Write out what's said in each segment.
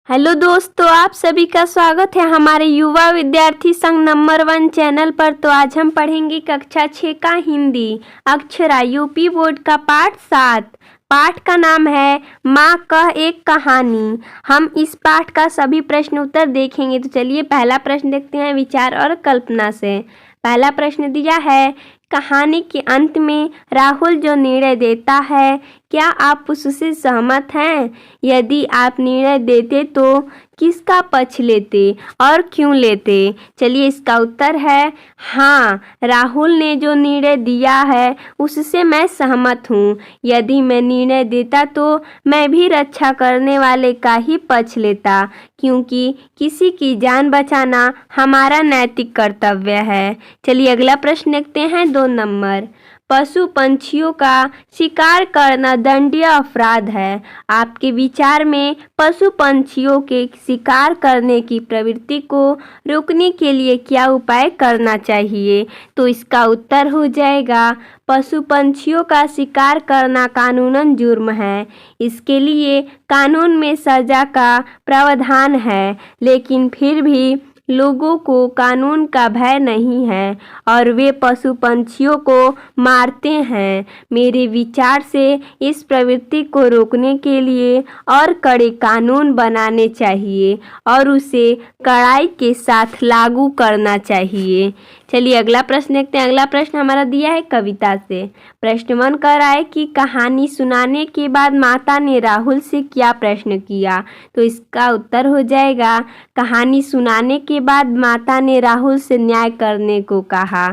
Hello दोस्तों, आप सभी का स्वागत है हमारे युवा विद्यार्थी संघ नंबर 1 चैनल पर। तो आज हम पढ़ेंगे कक्षा 6 का हिंदी अक्षरा यूपी बोर्ड का पाठ 7। पाठ का नाम है माँ कह एक कहानी। हम इस पाठ का सभी प्रश्न उत्तर देखेंगे। तो चलिए पहला प्रश्न देखते हैं विचार और कल्पना से। पहला प्रश्न दिया है, कहानी के अंत में राहुल जो निर्णय देता है, क्या आप उससे सहमत हैं? यदि आप निर्णय देते तो किसका पक्ष लेते और क्यों लेते? चलिए इसका उत्तर है हाँ, राहुल ने जो निर्णय दिया है उससे मैं सहमत हूँ। यदि मैं निर्णय देता तो मैं भी रक्षा करने वाले का ही पक्ष लेता, क्योंकि किसी की जान बचाना हमारा नैतिक कर्तव्य है। चलिए अगला प्रश्न देखते हैं 2 नंबर। पशु पंछियों का शिकार करना दंडनीय अपराध है। आपके विचार में पशु पंछियों के शिकार करने की प्रवृत्ति को रोकने के लिए क्या उपाय करना चाहिए? तो इसका उत्तर हो जाएगा पशु पंछियों का शिकार करना कानूनन जुर्म है। इसके लिए कानून में सजा का प्रावधान है, लेकिन फिर भी लोगों को कानून का भय नहीं है और वे पशु पंछियों को मारते हैं। मेरे विचार से इस प्रवृत्ति को रोकने के लिए और कड़े कानून बनाने चाहिए और उसे कड़ाई के साथ लागू करना चाहिए। चलिए अगला प्रश्न देखते हैं। अगला प्रश्न हमारा दिया है कविता से। प्रश्न 1 कर रहा है कि कहानी सुनाने के बाद माता ने राहुल से क्या प्रश्न किया? तो इसका उत्तर हो जाएगा कहानी सुनाने के बाद माता ने राहुल से न्याय करने को कहा।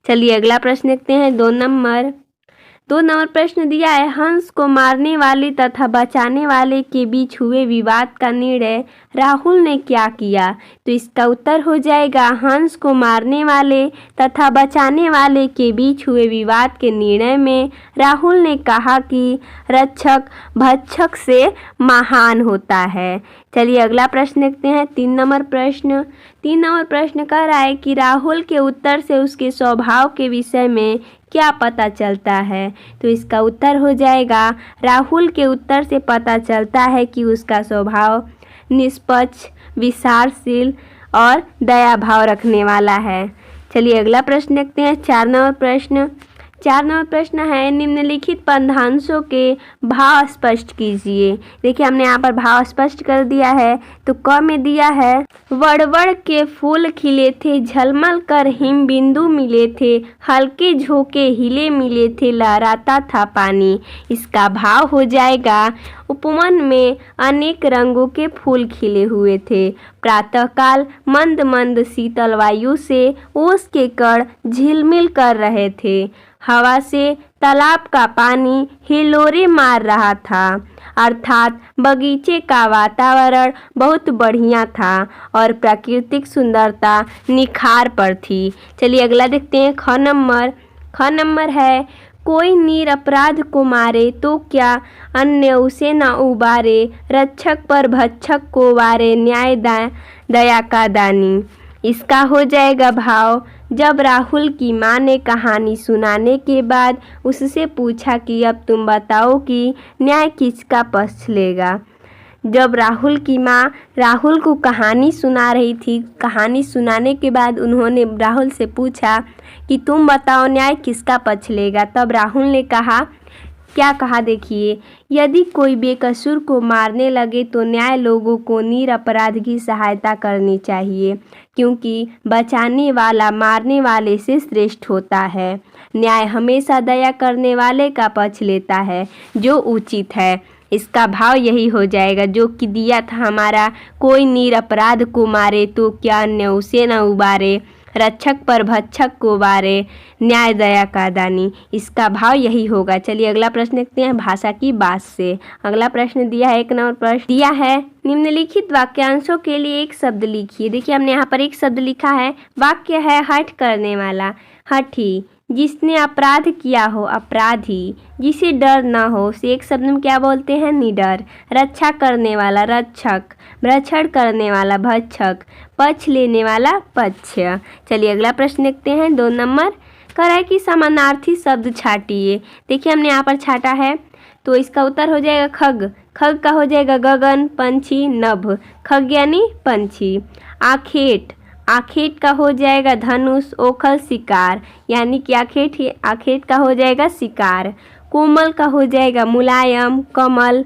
चलिए अगला प्रश्न देखते हैं 2 नंबर। 2 नंबर प्रश्न दिया है, हंस को मारने वाले तथा बचाने वाले के बीच हुए विवाद का निर्णय राहुल ने क्या किया? तो इसका उत्तर हो जाएगा हंस को मारने वाले तथा बचाने वाले के बीच हुए विवाद के निर्णय में राहुल ने कहा कि रक्षक भक्षक से महान होता है। चलिए अगला प्रश्न देखते हैं 3 नंबर प्रश्न। 3 नंबर प्रश्न कह रहा है कि राहुल के उत्तर से उसके स्वभाव के विषय में क्या पता चलता है? तो इसका उत्तर हो जाएगा राहुल के उत्तर से पता चलता है कि उसका स्वभाव निष्पक्ष, विचारशील और दया भाव रखने वाला है। चलिए अगला प्रश्न देखते हैं 4 नंबर प्रश्न। 4 नंबर प्रश्न है, निम्नलिखित पदांशों के भाव स्पष्ट कीजिए। देखिए हमने यहाँ पर भाव स्पष्ट कर दिया है। तो क में दिया है, वड़वड़ के फूल खिले थे, झलमल कर हिम बिंदु मिले थे, हल्के झोंके हिले मिले थे, लहराता था पानी। इसका भाव हो जाएगा उपवन में अनेक रंगों के फूल खिले हुए थे। प्रातःकाल मंद मंद शीतल वायु से ओस के कण झिलमिल कर रहे थे। हवा से तालाब का पानी हिलोरे मार रहा था, अर्थात बगीचे का वातावरण बहुत बढ़िया था और प्राकृतिक सुंदरता निखार पर थी। चलिए अगला देखते हैं ख नंबर। ख नंबर है, कोई निरपराध को मारे तो क्या अन्य उसे न उबारे, रक्षक पर भक्षक को वारे, न्याय दया का दानी। इसका हो जाएगा भाव, जब राहुल की माँ ने कहानी सुनाने के बाद उससे पूछा कि अब तुम बताओ कि न्याय किसका पक्ष लेगा। जब राहुल की माँ राहुल को कहानी सुना रही थी, कहानी सुनाने के बाद उन्होंने राहुल से पूछा कि तुम बताओ न्याय किसका पक्ष लेगा, तब राहुल ने कहा, क्या कहा देखिए, यदि कोई बेकसूर को मारने लगे तो न्याय लोगों को निरपराध की सहायता करनी चाहिए, क्योंकि बचाने वाला मारने वाले से श्रेष्ठ होता है। न्याय हमेशा दया करने वाले का पक्ष लेता है जो उचित है। इसका भाव यही हो जाएगा जो कि दिया था हमारा, कोई निरपराध को मारे तो क्या अन्य उसे न उबारे, रक्षक पर भक्षक को वारे, न्याय दया का दानी। इसका भाव यही होगा। चलिए अगला प्रश्न देखते हैं भाषा की बात से। अगला प्रश्न दिया है 1 नंबर प्रश्न दिया है, निम्नलिखित वाक्यांशों के लिए एक शब्द लिखिए। देखिए हमने यहाँ पर एक शब्द लिखा है, वाक्य है हठ करने वाला, हठी। जिसने अपराध किया हो अपराधी, जिसे डर ना हो उसे एक शब्द में क्या बोलते हैं, निडर। रक्षा करने वाला रक्षक, भक्षण करने वाला भक्षक, पक्ष लेने वाला पक्ष। चलिए अगला प्रश्न देखते हैं 2 नंबर। कह रहा है कि समानार्थी शब्द छाटिए। देखिए हमने यहाँ पर छाटा है तो इसका उत्तर हो जाएगा खग। खग का हो जाएगा गगन, पंछी, नभ, खग यानी पंछी। आखेट, आखेट का हो जाएगा धनुष, ओखल शिकार, यानी कि आखेट का हो जाएगा शिकार। कोमल का हो जाएगा मुलायम, कमल,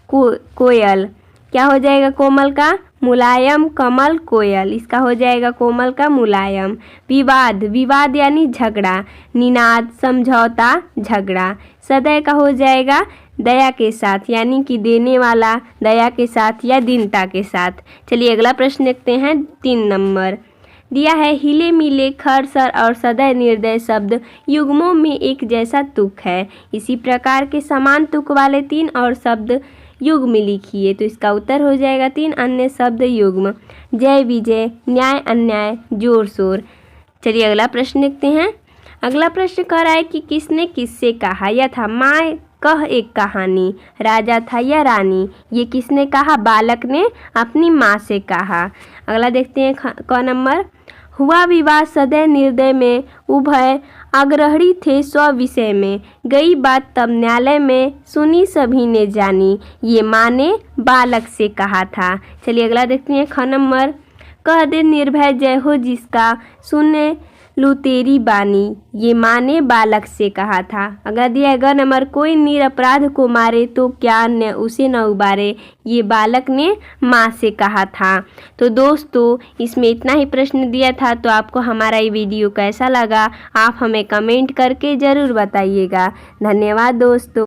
कोयल, क्या हो जाएगा कोमल का? मुलायम, कमल, कोयल, इसका हो जाएगा कोमल का मुलायम। विवाद, विवाद यानी झगड़ा, निनाद, समझौता, झगड़ा। सदैव का हो जाएगा दया के साथ, यानी कि देने वाला, दया के साथ या दीनता के साथ। चलिए अगला प्रश्न देखते हैं। 3 नंबर दिया है, हिले मिले, खरसर और सदैव निर्दय शब्द युग्मों में एक जैसा तुक है, इसी प्रकार के समान तुक वाले 3 और शब्द युग्म लिखिए। तो इसका उत्तर हो जाएगा 3 अन्य शब्द युग्म, जय विजय, न्याय अन्याय, जोर शोर। चलिए अगला प्रश्न देखते हैं। अगला प्रश्न कह रहा है कि किसने किससे कहा? यह था माँ कह एक कहानी, राजा था या रानी, ये किसने कहा? बालक ने अपनी माँ से कहा। अगला देखते हैं क नंबर, हुआ विवाह सदैव निर्दय में, उभय अग्रणी थे स्व विषय में, गई बात तब न्यायालय में, सुनी सभी ने जानी, ये माँ ने बालक से कहा था। चलिए अगला देखते हैं ख नंबर, कह दे निर्भय जय हो जिसका, सुने लू तेरी बानी, ये माँ ने बालक से कहा था। अगर दिया है ग नंबर, कोई निरपराध को मारे तो क्या न उसे न उबारे, ये बालक ने माँ से कहा था। तो दोस्तों इसमें इतना ही प्रश्न दिया था। तो आपको हमारा ये वीडियो कैसा लगा आप हमें कमेंट करके ज़रूर बताइएगा। धन्यवाद दोस्तों।